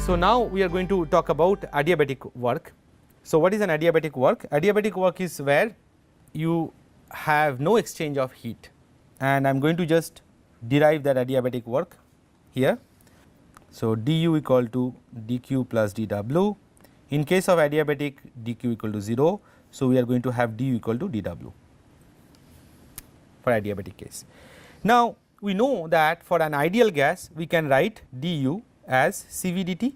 So now we are going to talk about adiabatic work. So what is an adiabatic work? Adiabatic work is where you have no exchange of heat, and I am going to just derive that adiabatic work here. So du equal to dq plus dw. In case of adiabatic, dq equal to 0. So we are going to have du equal to dw for adiabatic case. Now we know that for an ideal gas we can write du as Cv dt.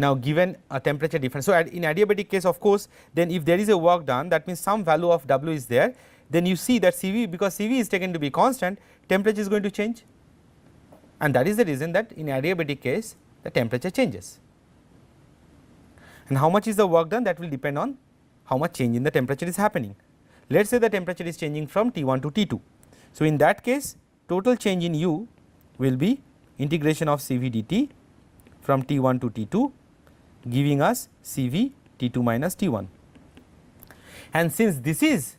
Now given a temperature difference, so in adiabatic case, of course, then if there is a work done, that means some value of W is there, then you see that Cv, because Cv is taken to be constant, temperature is going to change, and that is the reason that in adiabatic case the temperature changes. And how much is the work done, that will depend on how much change in the temperature is happening. Let us say the temperature is changing from T1 to T2. So in that case total change in U will be integration of Cv dt from T1 to T2, giving us Cv T2 minus T1. And since this is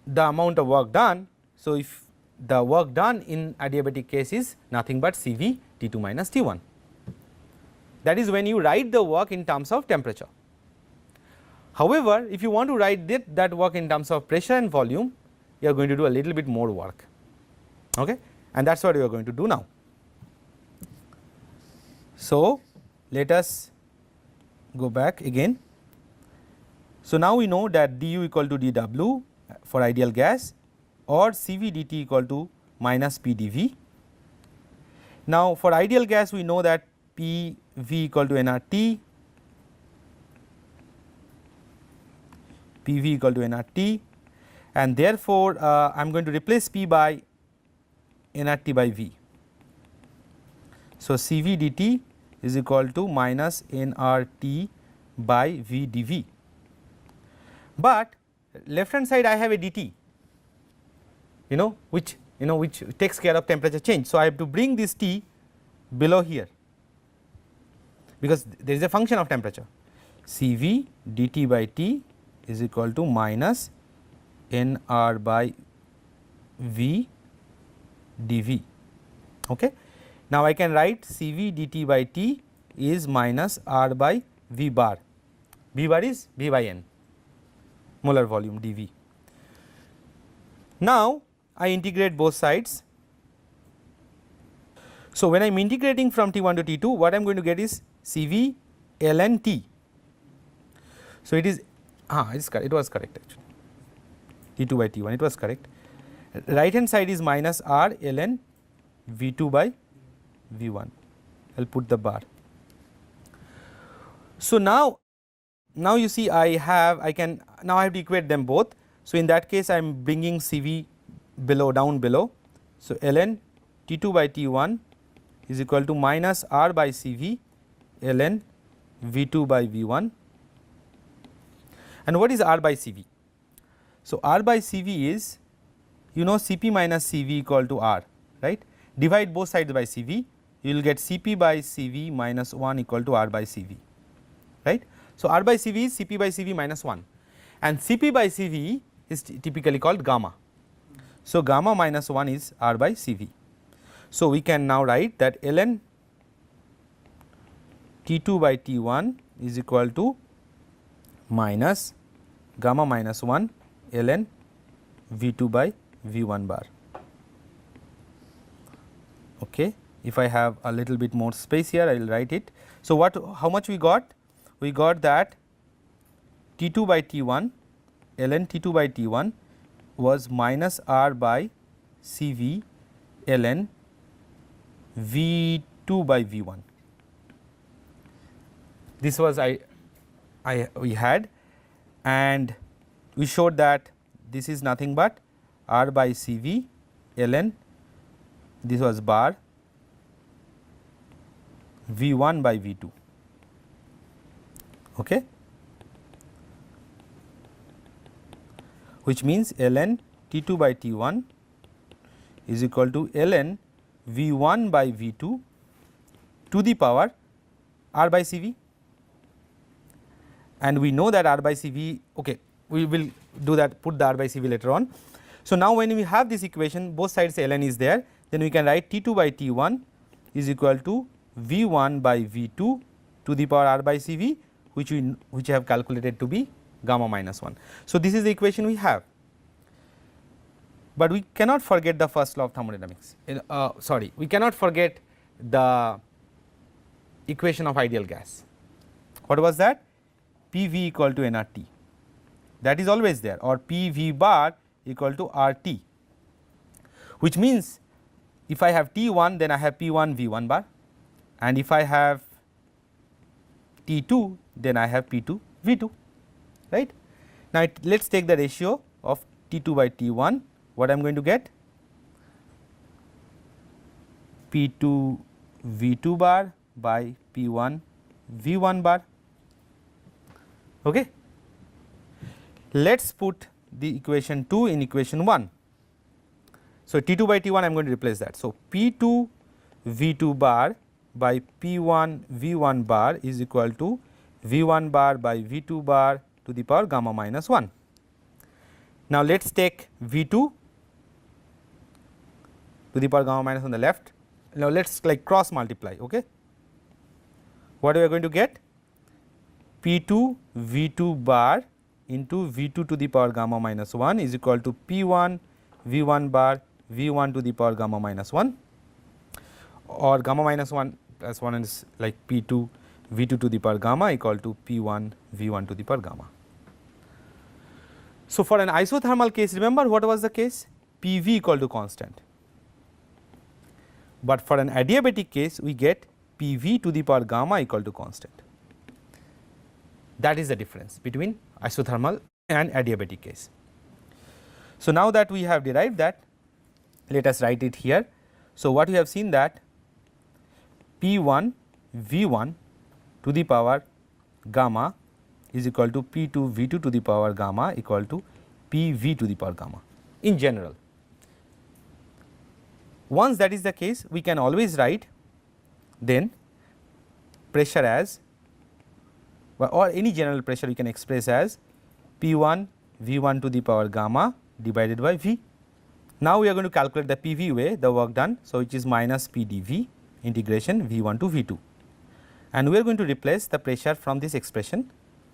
the amount of work done, so if the work done in adiabatic case is nothing but Cv T2 minus T1, that is when you write the work in terms of temperature. However, if you want to write that work in terms of pressure and volume, you are going to do a little bit more work, okay, and that is what we are going to do now. So let us go back again. So now we know that du equal to dw for ideal gas, or Cv dt equal to minus Pdv. Now for ideal gas we know that Pv equal to nRT, Pv equal to nRT, and therefore I am going to replace P by nRT by V. So Cv dt is equal to minus nRT by V dV, but left hand side I have a dt, which takes care of temperature change. So I have to bring this T below here, because there is a function of temperature. Cv dt by T is equal to minus nR by V dV. Okay. Now I can write Cv dt by T is minus R by V bar. V bar is V by N, molar volume dV. Now I integrate both sides. So when I am integrating from T1 to T2, what I am going to get is Cv ln T. So it is it was correct actually, T2 by T1, it was correct. Right hand side is minus R ln V2 by V1. I will put the bar. So now you see I have to equate them both. So in that case I am bringing Cv down below. So ln T2 by T1 is equal to minus R by Cv ln V2 by V1. And what is R by Cv? So R by Cv is, Cp minus Cv equal to R, right? Divide both sides by Cv, you will get Cp by Cv minus 1 equal to R by Cv, right. So R by Cv is Cp by Cv minus 1, and Cp by Cv is typically called gamma. So gamma minus 1 is R by Cv. So we can now write that ln T2 by T1 is equal to minus gamma minus 1 ln V2 by V1 bar. Okay. If I have a little bit more space here, I will write it. So how much we got? We got that T2 by T1 ln T2 by T1 was minus R by Cv ln V2 by V1. This was we had, and we showed that this is nothing but R by Cv ln, this was bar, V1 by V2. Okay. Which means ln T2 by T1 is equal to ln V1 by V2 to the power R by Cv, and we know that R by Cv, okay, we will do that, put the R by Cv later on. So now when we have this equation, both sides ln is there, then we can write T2 by T1 is equal to V1 by V2 to the power r by Cv, which I have calculated to be gamma minus 1. So, this is the equation we have, but we cannot forget the first law of thermodynamics. Sorry, we cannot forget the equation of ideal gas. What was that? PV equal to nRT, that is always there, or PV bar equal to RT, which means if I have T1, then I have P1 V1 bar, and if I have T2, then I have P2 V2, right. Now, let us take the ratio of T2 by T1. What I am going to get? P2 V2 bar by P1 V1 bar. Okay. Let us put the equation 2 in equation 1. So, T2 by T1 I am going to replace that. So, P2 V2 bar by P1 V1 bar is equal to V1 bar by V2 bar to the power gamma minus 1. Now, let us take V2 to the power gamma minus on the left. Now, let us like cross multiply. Okay. What we are going to get? P2 V2 bar into V2 to the power gamma minus 1 is equal to P1 V1 bar V1 to the power gamma minus 1, or gamma minus 1 plus 1 is like P2 V2 to the power gamma equal to P1 V1 to the power gamma. So, for an isothermal case, remember what was the case? PV equal to constant, but for an adiabatic case we get PV to the power gamma equal to constant. That is the difference between isothermal and adiabatic case. So, now that we have derived that, let us write it here. So, what we have seen that P1 V1 to the power gamma is equal to P2 V2 to the power gamma equal to PV to the power gamma in general. Once that is the case, we can always write then pressure as, or any general pressure we can express as P1 V1 to the power gamma divided by V. Now, we are going to calculate the PV way, the work done. So, which is minus PdV integration V1 to V2, and we are going to replace the pressure from this expression,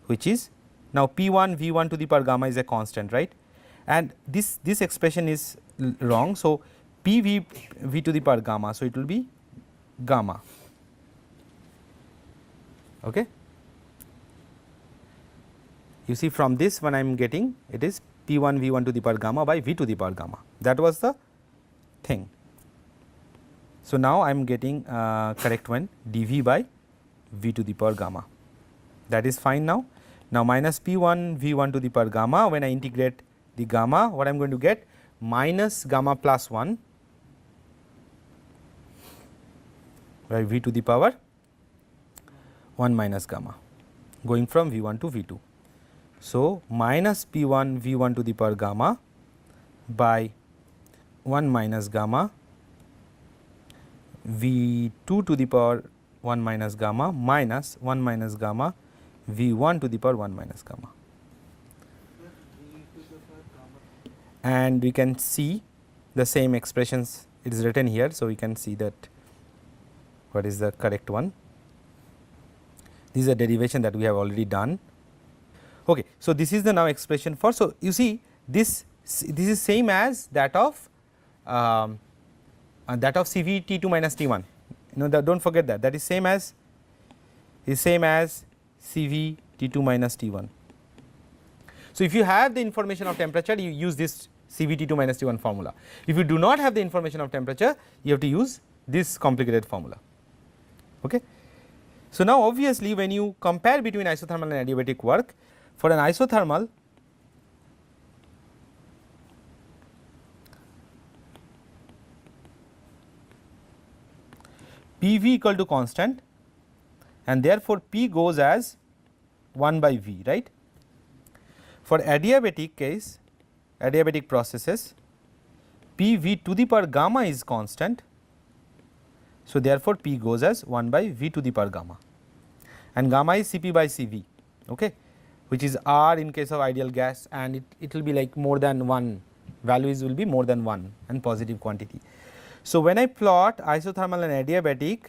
which is now P1 V1 to the power gamma is a constant, right, and this expression is wrong. So, PV V to the power gamma, so it will be gamma. Okay. You see, from this one I am getting it is P1 V1 to the power gamma by V to the power gamma, that was the thing. So, now I am getting correct one dV by V to the power gamma, that is fine now. Now, minus P1 V1 to the power gamma, when I integrate the gamma, what I am going to get? Minus gamma plus 1 by V to the power 1 minus gamma, going from V1 to V2. So, minus P1 V1 to the power gamma by 1 minus gamma V2 to the power 1 minus gamma minus 1 minus gamma V1 to the power 1 minus gamma. And we can see the same expressions, it is written here. So, we can see that what is the correct one. This is a derivation that we have already done. Okay. So, this is the now expression for. So, you see this is same as that of Cv T2 minus T1, you know, that do not forget that is same as Cv T2 minus T1. So, if you have the information of temperature, you use this Cv T2 minus T1 formula. If you do not have the information of temperature, you have to use this complicated formula. Okay. So, now obviously, when you compare between isothermal and adiabatic work, for an isothermal, PV equal to constant, and therefore, P goes as 1 by V, right. For adiabatic case, adiabatic processes, PV to the power gamma is constant. So, therefore, P goes as 1 by V to the power gamma, and gamma is Cp by Cv, okay, which is R in case of ideal gas, and it will be like more than 1, values will be more than 1 and positive quantity. So, when I plot isothermal and adiabatic,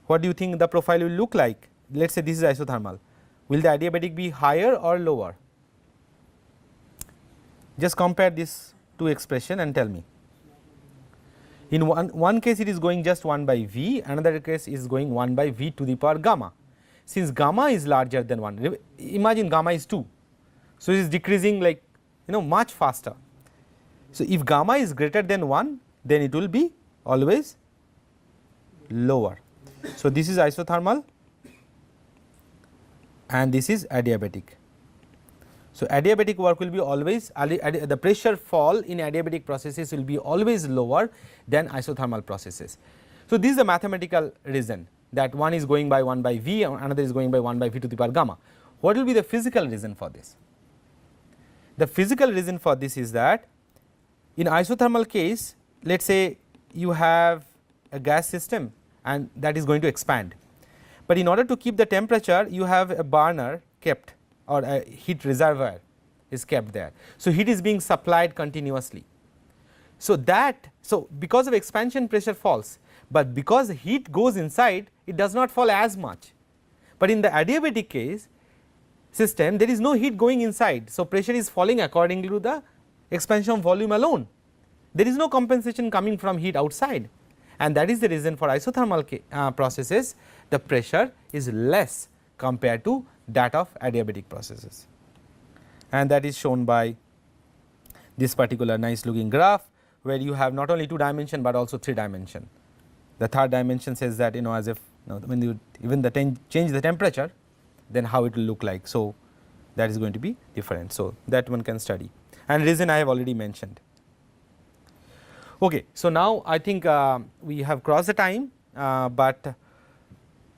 what do you think the profile will look like? Let us say this is isothermal. Will the adiabatic be higher or lower? Just compare these two expression and tell me. In one case it is going just 1 by V, another case is going 1 by V to the power gamma. Since gamma is larger than 1, imagine gamma is 2. So, it is decreasing like much faster. So, if gamma is greater than 1, then it will be always lower. So, this is isothermal and this is adiabatic. So, adiabatic work will be always, the pressure fall in adiabatic processes will be always lower than isothermal processes. So, this is the mathematical reason that one is going by 1 by V and another is going by 1 by V to the power gamma. What will be the physical reason for this? The physical reason for this is that in isothermal case, let us say you have a gas system and that is going to expand, but in order to keep the temperature you have a burner kept or a heat reservoir is kept there. So, heat is being supplied continuously. So, because of expansion pressure falls, but because heat goes inside it does not fall as much. But in the adiabatic case system there is no heat going inside. So, pressure is falling according to the expansion volume alone. There is no compensation coming from heat outside, and that is the reason for isothermal processes the pressure is less compared to that of adiabatic processes, and that is shown by this particular nice looking graph where you have not only 2 dimension, but also 3 dimension. The third dimension says that as if when you even change the temperature, then how it will look like. So, that is going to be different. So, that one can study, and reason I have already mentioned. Okay. So, now I think we have crossed the time, but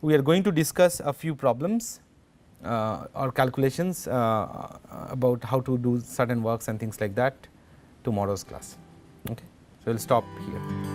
we are going to discuss a few problems or calculations about how to do certain works and things like that tomorrow's class. Okay. So, we will stop here.